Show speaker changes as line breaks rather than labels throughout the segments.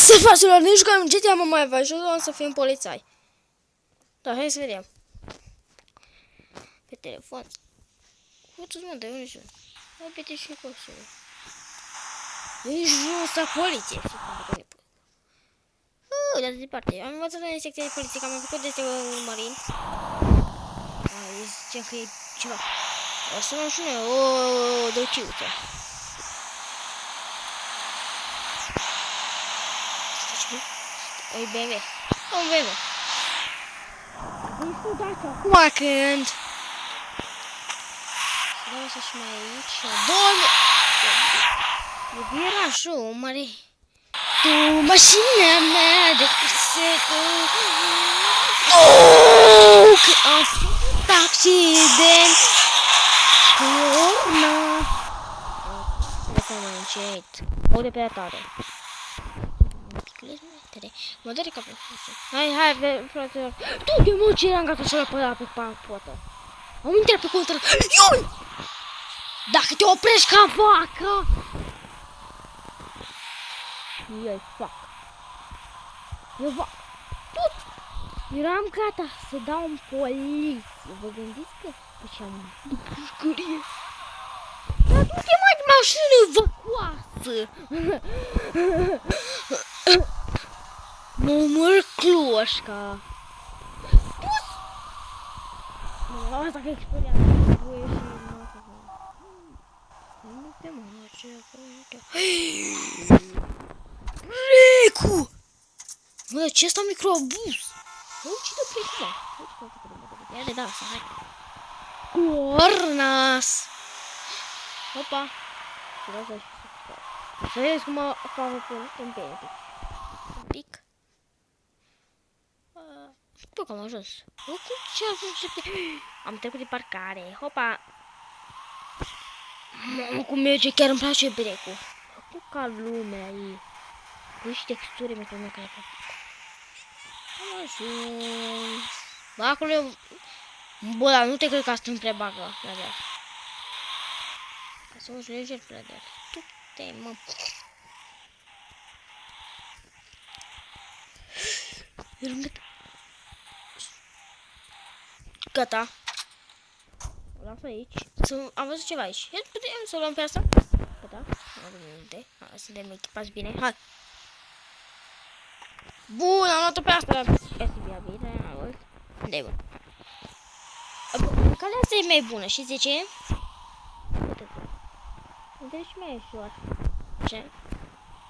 Să facelor, ne jucăm GTA Mama Eva și o să fim polițai. Da, hai să vedem. Pe telefon. Uite-ți mă, de unde și repete și coșul. E justa poliție. Dar de departe. Am învățat în secția de poliție, că am făcut de urmărind. Zicem că e ceva. O să luăm și noi o dociuță. Oi, BMW. Un BMW. Acum când... Să dau să-și mai aici. Doamne! Era așa o mare... Tu, mașina mea de cusetă... Că am făcut accident... Corna... Asta mă încet. Aude pe atare. Mă doare capul. Hai, fraților. Du-te, mă, ce eram gata să-l apăra pe poată. Am intrat pe contra. Iui! Dacă te oprești ca vaca! Ioi, fac. Eu fac. Tot! Eram gata să dau în poliție. Vă gândiți că făceam pușcărie? Dar du-te, mai de mașină văcoasă! Mă măr cloșca. Asta că explodează. Nu te mă, ce Recu! Bă, ce ăsta microabuz? Uite-te pe cum. Ia de da, să hai. Cornas! Opa! Să vezi cum mă fac un pic. Bă, că am ajuns. Ce am trecut de parcare. Hopa! Mamă, cum merge, chiar îmi place brecul. Făcut ca lumea ei. Cu și texturi mi-a plăcut că le fac. Am ajuns. Bă, acolo e... Bă, dar nu te cred că asta îmi prebagă. Ca să uși lejer prea de tu te mă. Gata. O las aici. Am văzut ceva aici. Putem să o luăm pe asta? Gata. Suntem echipați bine. Hai. Bun, am luat-o pe asta. Asta e bine. Unde-i bun? Calea asta e mai bună. Și de ce? Uite și mai ușor. Ce?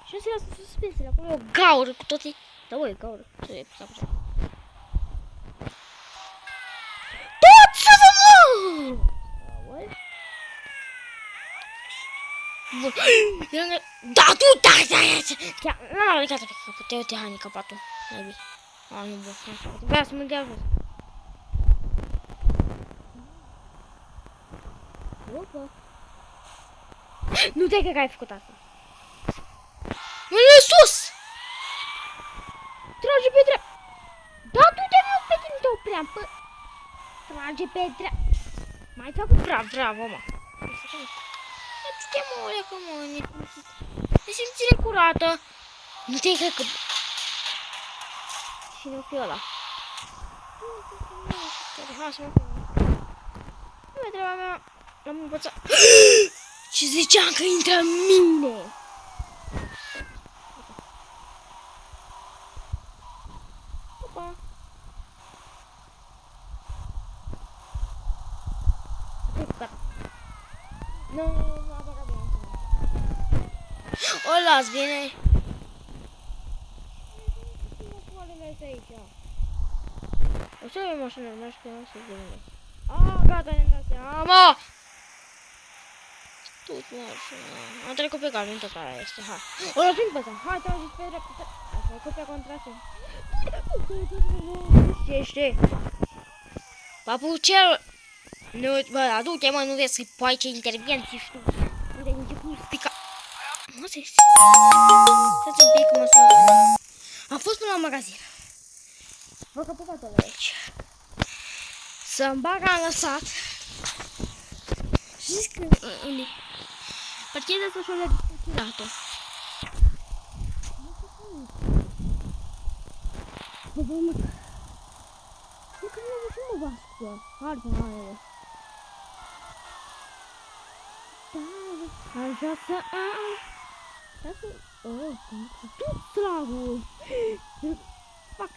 Și nu se lasă suspensele. Acolo e o gaură cu toții. Da, bă, e gaură. Ce e pus așa? Da, tu, da, nu, gata, că te uite handicapatul. Mai bine. Nu, bun, vreau să mă dea jos. Opa. Nu te cred că ai făcut asta. Mâine sus! Trage pe dreapta. Da, tu te mă, pe tine te opream, pă. Trage pe dreapta. M-ai făcut bravo, mă. Du-te, mă, olea, că mă, e simțire curată. Nu te cred că... Și nu fi ăla. Hai să mă... Nu e treaba mea. L-am învățat. Ce ziceam că intră în mine. Opa. Nu, nu a băgat bine. O las bine. O să avem mașină, mergi că nu se vede. Gata, ne-am dat seama. Tot mașină. Am trecut pe calmin, tot aia este, hai. O lăsăm pe ăsta, hai, tragi pe dreapta. Am trecut pe contrasă. Ce? Papucel! Nu, bă, adu-te, mă, nu vezi că poai ce intervenții și tu. Unde-ai început spica. Mă, se știi. Să-ți un pic cum o să... Am fost până la magazin. Vă că pupatul aici. Să-mi bag, am lăsat. Și zic că... Unde? Parcheză să-și o legătură. băi, mă. Măcar nu văd și mă basculă. Arde, arde. Da, așa să am. Așa să... Oh, tot slagul. Fac,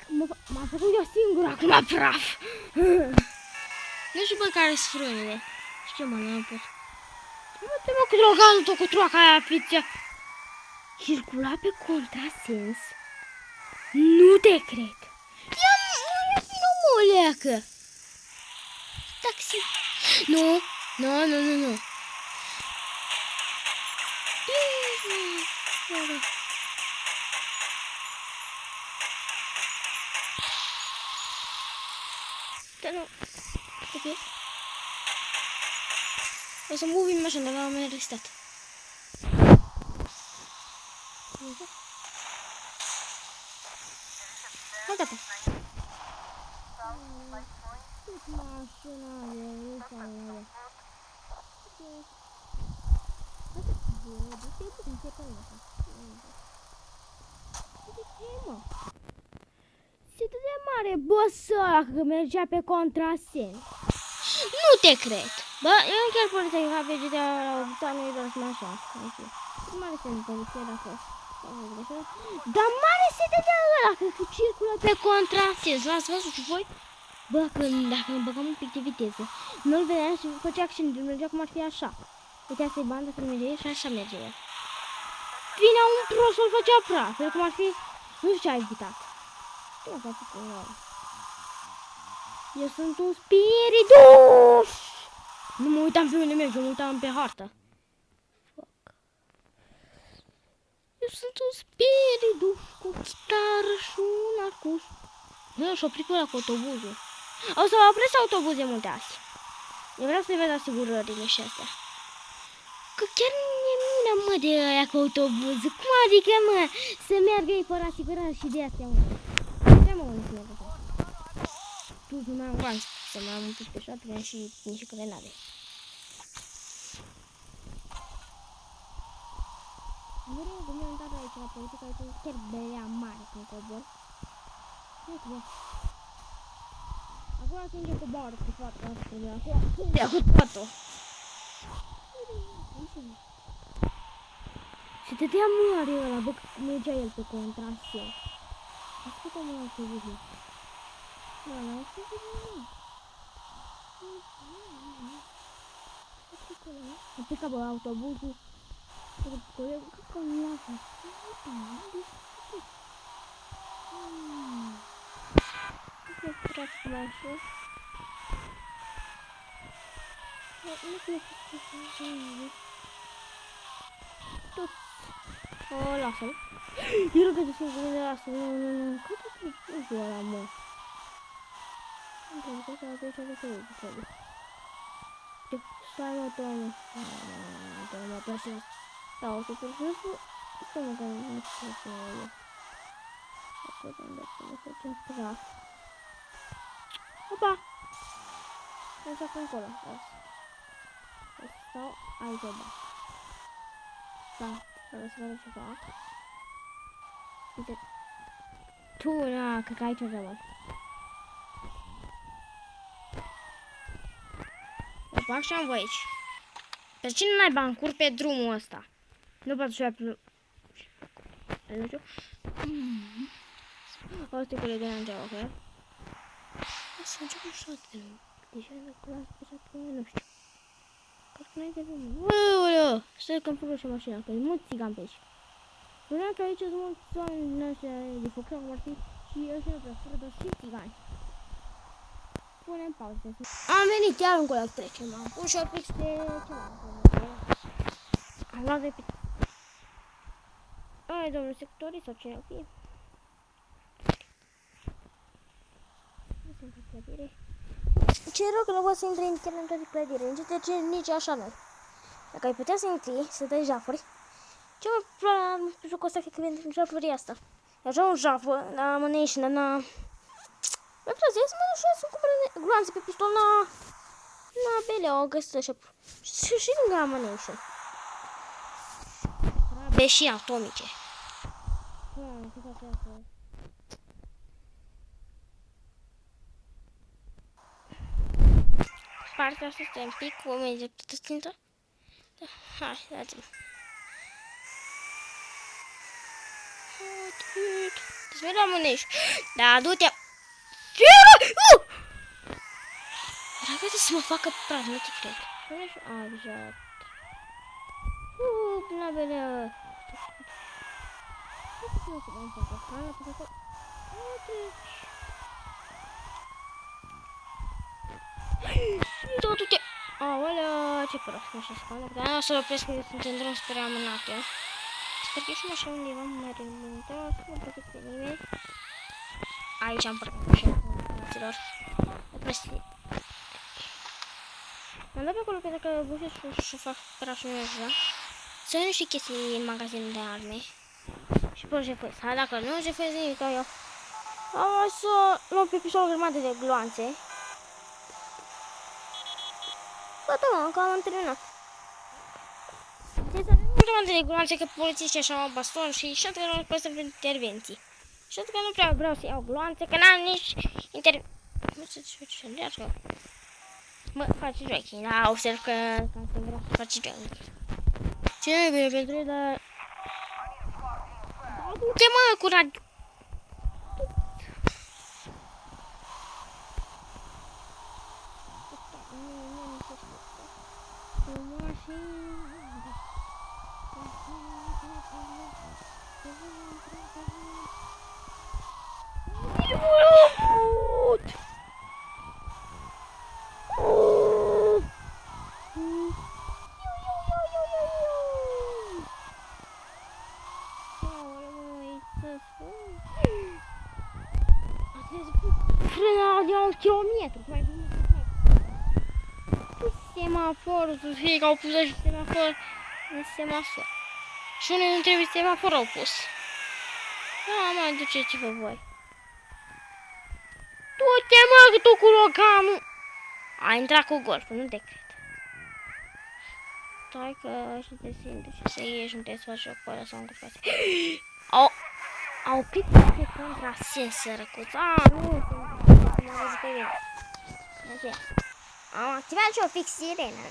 m-am făcut eu singur acum praf. Nu știu pe care sunt frânele. Știu, mă, n-am pot. Uite, mă, cu droganul tot cu troaca aia, fiția. Circula pe contrasens. Nu te cred. Ia, mă, moleacă. Taxi. Nu, nu, nu, nu, nu. Da, nu. Ok. O să mă vin mașina, dar l-am arestat. Ha, gata. Mașina e ușa. Se de mare boss ăla că mergea pe contrasens. Nu te cred. Bă, eu chiar pot să-i fac pe GTA la o nu-i doar așa. Mare se întâmplă dacă... Dar mare se de ăla că circulă pe contrasens. L-ați văzut și voi? Bă, dacă îmi băgam un pic de viteză, nu-l vedeam și făcea accident, mergea cum ar fi așa. Uite, asta e banda când merge și așa merge el. Vinea un prost să-l făcea praf, cum ar fi, nu știu ce a evitat. Eu sunt un spiritus! Nu mă uitam pe unde merg, eu mă uitam pe hartă. Eu sunt un spiritus cu chitară și un arcus. Nu, și-o oprit pe ăla cu autobuzul. O să opresc autobuze multe azi. Eu vreau să-i văd asigurările și astea. Că chiar nu-mi e mină, mă, de aia cu autobuzul. Cum adică, mă, să meargă ei fără asigurare și de astea, mă? Ce mă, unde să mergă? Tu să mai am bani, să mai am un pic pe shotgun și niște grenade. Vreau de mă întâlnit aici la politică, aici chiar berea mare când cobor. Uite, bă. Acum ajunge cu bară cu fata asta, de acolo ajunge cu totul. Și dădea mare ăla, bă, mergea el pe contrasens. Ascultă-mă la autobuzul. Da, la autobuzul. A plecat, bă, autobuzul. Colegul, cred că nu l-a fost. Nu știu trafic mai ușor. Nu știu ce tot. O, lasă-l. Eu rog că sunt de asta. Nu. Cât o să ăla, mă? Nu trebuie să apeși de trebuie. Stai, mă, Tony. Mă păsesc. Da, o să păsesc. Stai, mă, că nu știu să mă iau. Acolo unde să mă facem praf. Opa! Să fac încolo. O să stau aici, oba. Da, vreau să vedem ce fac. Uite. Tu, na, cred că aici o rămân. Opa, așa am voi aici. Pe cine n-ai bancuri pe drumul ăsta? Nu poate să pe... Nu știu. O să te colegă în geaba, ok? O să încep un shotgun. Deci eu nu culas pe shotgun, nu știu. Cred că n-ai de drumul. Uuu, stai că-mi făcut și mașina, că e mulți țigan pe aici. Vreau că aici sunt mulți oameni ăștia de foc, cum ar fi și ăștia pe fără, dar și țigani. Punem pauză. Am venit chiar încolo să trecem, am pus și-o peste ceva. Am luat de pe... Ai, domnul sectorii sau cine o fie? Nu sunt în clădire. Ce rău că nu pot să intri chiar în toate clădire, nici așa nu. Dacă ai putea să intri, să dai jafuri, ce mă plan pe jocul ăsta, cred că vine jafurii asta. E așa un jafă, la ammunition, na... Mai vreau să mă duc să cumpăr gloanțe pe pistol, na belea, o găsită și lângă ammunition. Beșii atomice. partea asta este un pic, o merge pe țintă. Da, hai, dați-mă. Deci mereu amânești. Da, du-te. Dacă să mă facă praf, nu te cred. A, deja. Până belea. Du-te. Aolea, ce prost, nu știu scană. Dar o să opresc că sunt în drum spre amânate. Sper că și așa undeva mai realimentat, nu plăcut pe nimeni. Aici am părcat așa, fraților. Opresc. M-am dat pe acolo că dacă găsesc și fac prașul meu așa, să nu știu chestii în magazinul de arme. Și pe jefăs. Hai, dacă nu jefăs nimic, eu am să luăm pe pistol o grămadă de gloanțe. Gata, mă, că am terminat. Deci, nu grămadă de gloanțe, că polițiștii așa au baston și știu că nu pot să fac intervenții. Știu că nu prea vreau să iau gloanțe, că n-am nici intervenții. Nu știu ce leargă. Mă, faci joaking, da, observ că vreau să faci joaking. Ce nu e bine pentru ei, dar... Du-te, mă, cu radio. Frâna de un kilometru, mai bine. Semaforul, să fie că au pus și semafor în semafor. Și unii nu trebuie semafor au pus. Da, mai duceți-vă voi. Du-te, mă, tu cu loganul! A intrat cu golful, nu te cred. Stai că și te simte și să ieși, nu te să faci o coadă sau un cufață. Au pic pe contrasens, sărăcuț. Nu, m-am văzut pe mine. Ok. Am activat și o fix sirena.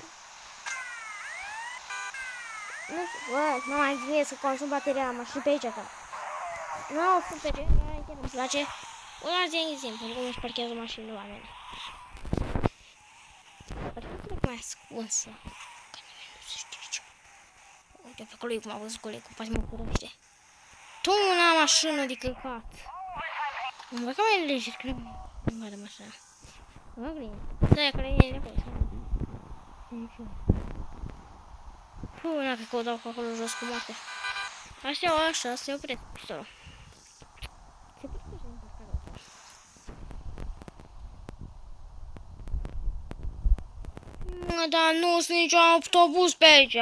Nu știu, bă, nu mai trebuie să consum bateria la mașini pe aici, că nu, super, chiar îmi place. Uitați de exemplu, cum își parchează mașinile oamenii. Parchează mai ascunsă. Că nimeni nu se știe ce. Uite, pe acolo e cum a văzut colegul, poate mă curăște. Tu n-am mașină de căcat. Îmi băga mai lejer, că nu vadă mașina. Mă gândesc. Da, că le e acolo. Până că o dau cu acolo jos cu moarte. Așa, se opresc pistolul. Se poate să nu fac cadou. Mă, dar nu sunt niciun autobuz pe aici.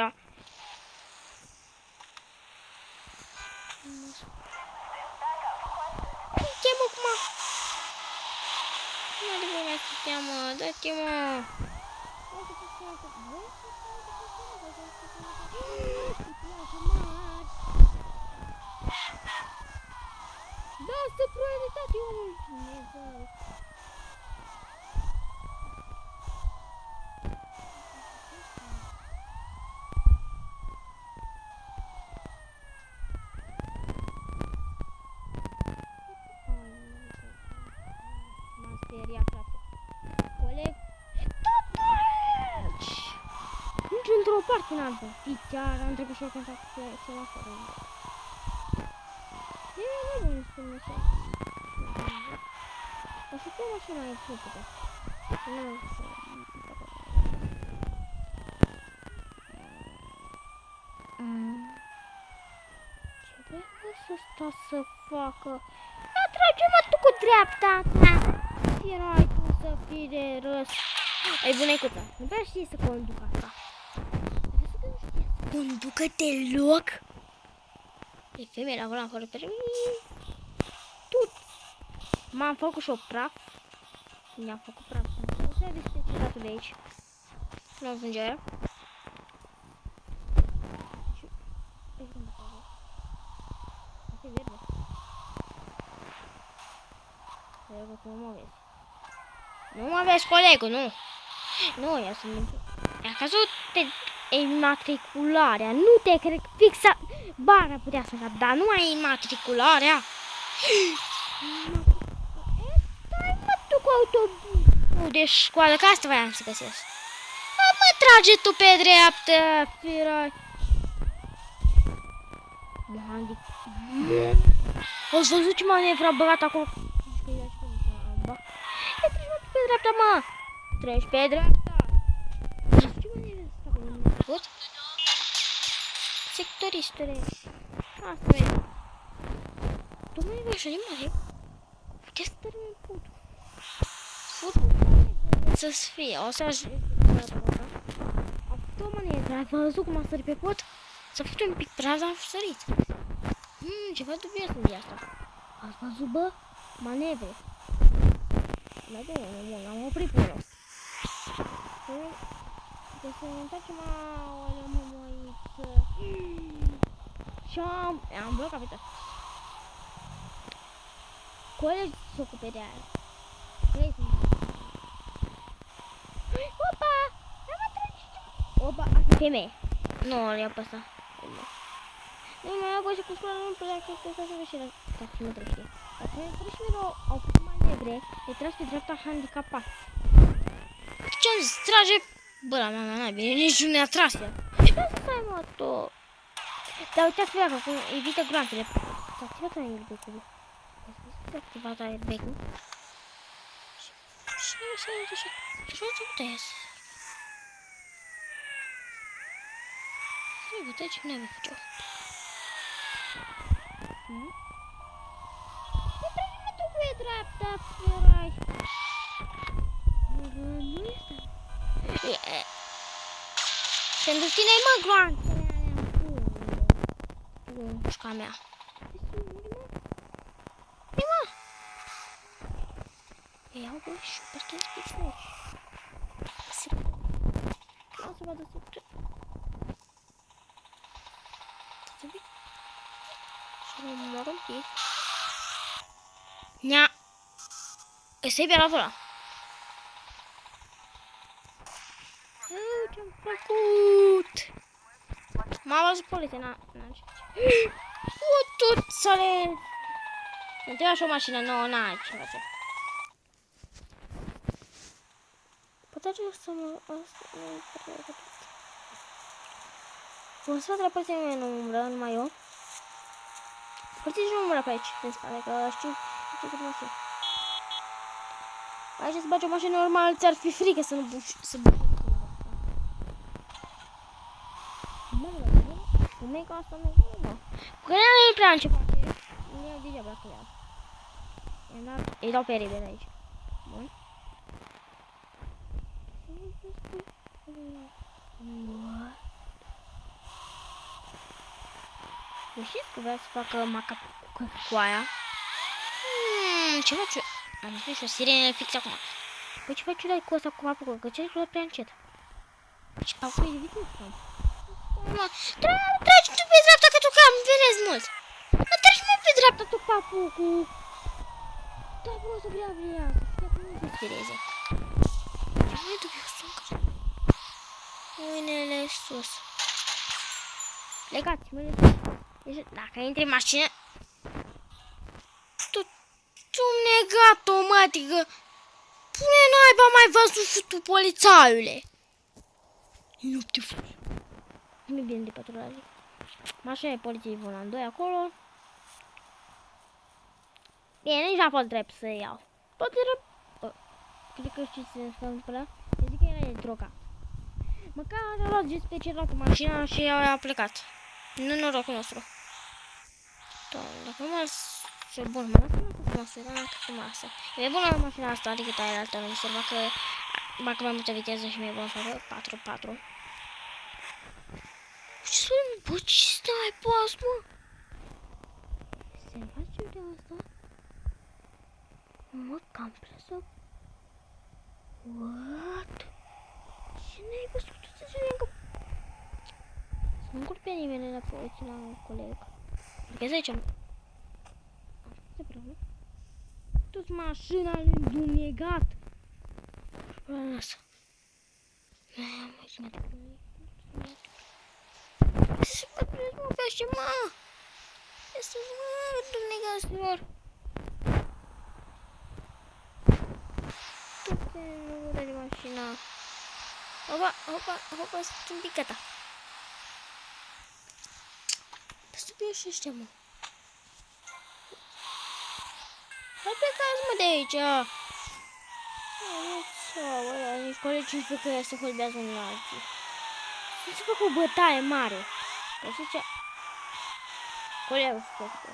Dă-te, mă, cum a... Nu are voie să te mă, dă-te, mă. Da, asta e prioritate, Dumnezeu. M-am speriat, frate. Coleg, totuși! Nici într-o parte n-am găsit, chiar am trecut și eu când fac semaforul. E nebun, spune așa. O să fie mașina aici, nu putea. Nu am să... Ce trebuie să sta să facă? Atrage-mă tu cu dreapta ta! Erai tu să fii de râs. Ai bunecuța, nu prea știi să conduc asta. Conducă deloc? E femeia acolo, acolo pe tu. M-am făcut și o praf. Mi-am făcut praf. Nu se vede ce de aici. Nu am fângea aia. Asta e verde. Colegul, tu nu mă vezi. Nu mă vezi, colegul, nu. Nu, eu sunt... I-a căzut pe înmatricularea. Nu te cred, fixa... Bara putea să cap, dar nu mai e înmatricularea. Stai, mă, tu cu autobuzul de școală, că asta voiam să găsesc. Mă trage tu pe dreaptă, firai. Ați văzut ce manevră a băgat acolo? E treci pe dreapta, mă! Treci pe dreapta! Ce manevră asta acolo? Sectoristule! Asta e! Domnule, așa de mare! Ce să termin putul? Putul să-ți fie, o să ajung pe podă. A făcut o manevră, ai văzut cum a sărit pe pod? S-a făcut un pic praz, am sărit. Ceva dubios în asta. Ați văzut, bă? Manevre. Am oprit pe ăla. Deci să ne întoarcem la mămăiță. Și am blocat pe tot. Colegi se ocupe de aia. Opa! Opa, asta e femeie. Nu, le-a păsat. Nu mai apoi și cu scoala nu pleacă că să se veșe la taximetrul, știi? Taximetrul au făcut manevre, e tras pe dreapta handicapat. Ce-am zis? Trage... Bă, la mea, n-ai bine, nici nu ne-a tras ea. Stai, mă, tu... Dar uitați-vă acum, evită groantele. S-a activat airbag-ul. S-a activat airbag-ul. Și nu se aude așa. Și nu se aude ies. Hai, uite ce ne-am făcut. Nu pe dreapta, ferai. Nu este. Pentru tine, mă, groantele alea. Pușca mea. Ei, mă. Iau, bă, și parcă e spiț. Lasă, vadă, să... Și mă mor un pic. Nea. Ăsta-i pe la ăla. Ce-am făcut? M-a văzut poliția, n-a ce. Utuțale! Îmi trebuie așa o mașină nouă, n-ai ce face. Poate să mă... Vom să fac la poliția mea în umbră, numai eu. Poliția nu umbră pe aici, în spate, că știu cât mașină. Aici să bagi o mașină normală, ți-ar fi frică să nu buci, să buci. Nu e ca asta, nu e ca asta. Cu care nu prea am ce face. Nu iau degeaba cu ea. Îi dau pe rebel aici. Bun. Știți că vreau să facă maca cu aia? Ce faci eu? Am făcut și o sirene fix acum. Păi ce faci eu cu ăsta cu papucul? Că ce-ai luat prea încet? Și papucul e de viteză sau? Tragi tu pe dreapta că tu cam venezi mult. Tragi mai pe dreapta tu papucul. Da, bă, o să vrea vrea. Ia că nu se spereze. E mai dubios încă. Mâinile sus. Legați, mâinile sus. Dacă intri în mașină, tu negat automatică. Pune naiba mai văzut tu, polițaiule. Nu te faci. Nu e bine de patrulare. Mașina e poliției volan 2 acolo. Bine, nici n-a fost drept să iau. Tot era... Cred că știți ce se întâmplă. Eu zic că era de droga. Măcar a luat GSP ceva cu mașina și a plecat. Nu norocul nostru. Doamne, dacă nu ce bun, mă lasă frumoasă, era frumoasă. E bună la mașina asta decât aia altă, nu observa că bagă mai multă viteză și mi-e bun să 4-4. Ce sunt, bă, ce stai pas, mă? Se face de asta? Mă, cam presă. What? Ce n-ai văzut să se încă? Să nu încurc pe nimeni la poliție la un coleg. Adică să zicem. Toți mașina lui îndunegat. Lasă. Ce pătrăți, mă, pe așa, mă? Este, mă, dumnegaților. Du-te în ură de mașina. Hopa, sunt un pic gata. Stupio și ăștia, mă. Hai plecați, mă, de aici. Nici colegii nu că să holbează unul la alții. Se fac o bătaie mare. Că zicea... Colegul să se ocupe.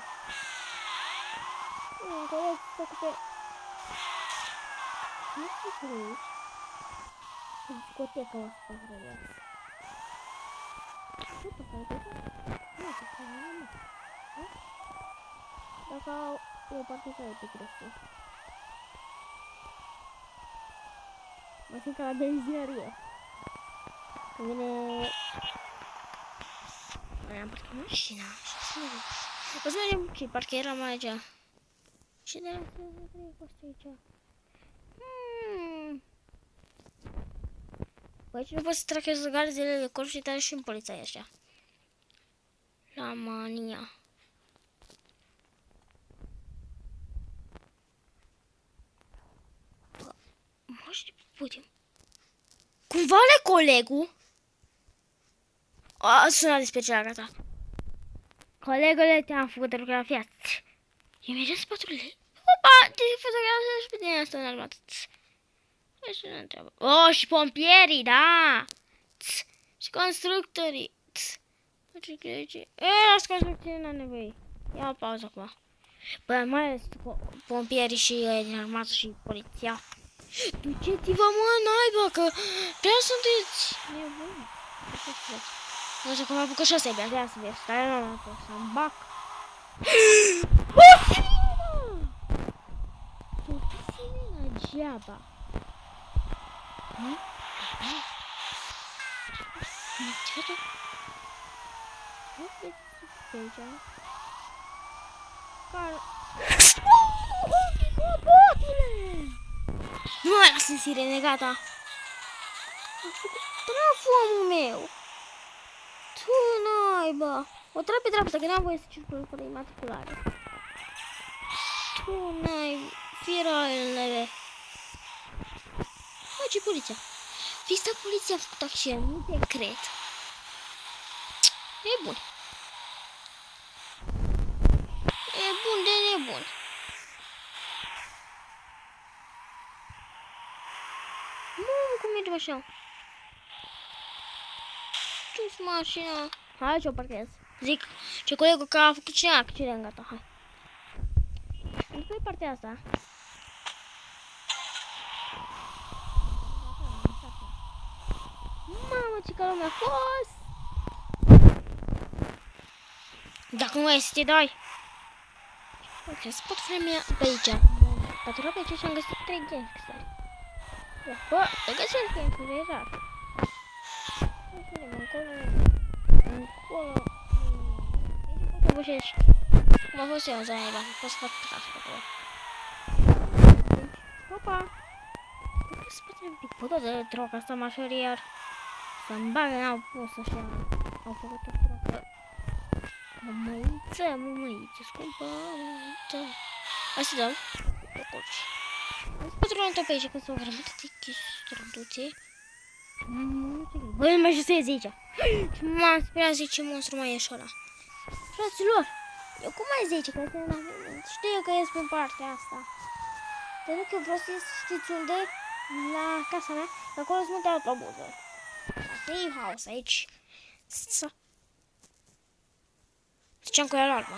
Un coleg să se ocupe... Nu știu ce e aici. O discotecă o să fac rădeață. Ce pe care te-ai? Nu, pe care nu. Dacă au... Eu participare pe crește. Mă simt ca la benzinărie. Când vine... Am parcat mașina. O să mergem și parcă eram aici. Și de la să fost aici. Păi aici nu pot să trachez garzele de corp și tare și în poliția așa. La mania. Mă știu, putem. Cumva le colegul? A sunat despre cea gata. Colegule, te-am fotografiat. Eu mergem să patrulez. Opa, te fotografiază și pe tine asta în armată. Așa nu întreabă. Oh, și pompierii, da! Și constructorii. Ce crezi? Las constructorii n-am nevoie. Ia o pauză acum. Bă, mai ales pompierii și din armată și poliția. Duceți-vă, mă, naiba, că prea sunteți nebuni. Nu știu cum am apucat și ăsta, de aia să vezi. Stai, nu, să-mi bac. O, sirena! Ce sirena geaba? Nu? Ce faci? Nu vezi pe aici? Care? Nu mai lasă sirene, gata. Am făcut traful meu. Tu naiba. O trag pe dreapta, că n-am voie să circul fără imatriculare. Tu naiba. Firalele. Mă, ce poliția? Vista poliția a făcut accident, nu te cred. E bun. E bun de nebun. Cum merge mașina? Ce-s mașina? Hai ce-o parchez. Zic, ce colegul că a făcut cine accident, gata, hai. Nu pe partea asta. Mamă, ce calul mi-a fost! Dacă nu ai să te dai. Uite, să pot vremea pe aici. Pentru că pe aici am găsit 3 gangsteri. Bă, te găsesc gangsteri, e rar. Încolo. Aici pot să bușești. Cum a fost eu, Zaiba. Pot să fac trafic acolo. Opa! Trebuie să poate un pic. Pot de troc asta mașorier. Să-mi bagă, n-au pus așa. Au făcut o trocă. Mămăiță, scumpă, mămăiță. Hai să dau. Pe colci. Nu pot să pe aici, că s-o grămadă de chestii. Băi, nu mai jusezi aici. M-am speriat, zice, monstru mai ieși ăla. Fraților, eu cum mai zice că știu eu că ies pe partea asta. Te duc eu vreau să ies, știți unde? La casa mea, că acolo sunt multe autobuze. La safe house, aici. Ziceam cu alarma.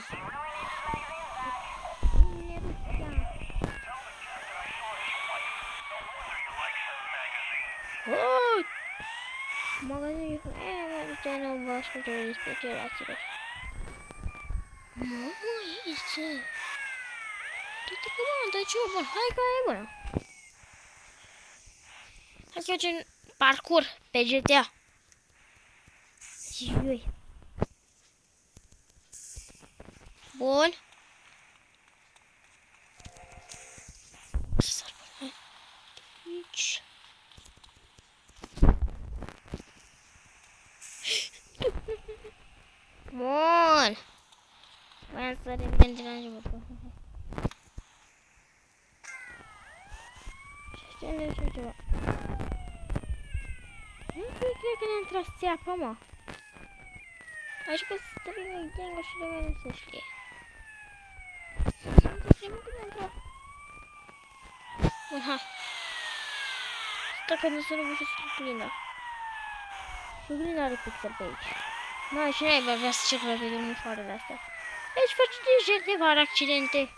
Oh! Magazinul ce nu vă ascultă despre relațiilor. Mămăiță! Du-te că mă, dar ce bun, hai că e bună. Hai să facem parcurs pe GTA. Iui. Bun. Aici. ceva. Nu cred că ne-am tras țeapa, mă. Așa că să vină Genga și de mine să știe. Bun, hai. Stai că nu se răbușe Suglina. Suglina are pixel pe aici. N-ai și n-ai vrea să cer pe domnișoarele astea. Aici faci de var accidente.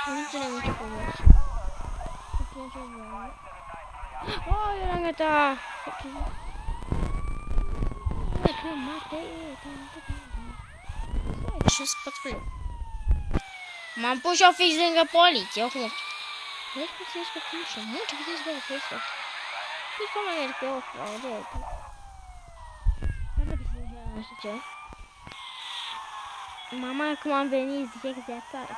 Nu ținem multe pomori. Nu ținem ce vreau. Oh, eu l-am gata. Ce spatule. M-am pus și-o fix lângă poliție. Acum. Vezi cum se ies pe cușă? Multe vedeți bă pe ăsta. Nu că mai merg pe ofra, vedeți. Poate că se nu știu ce. Mama, cum am venit, zice că se ațară.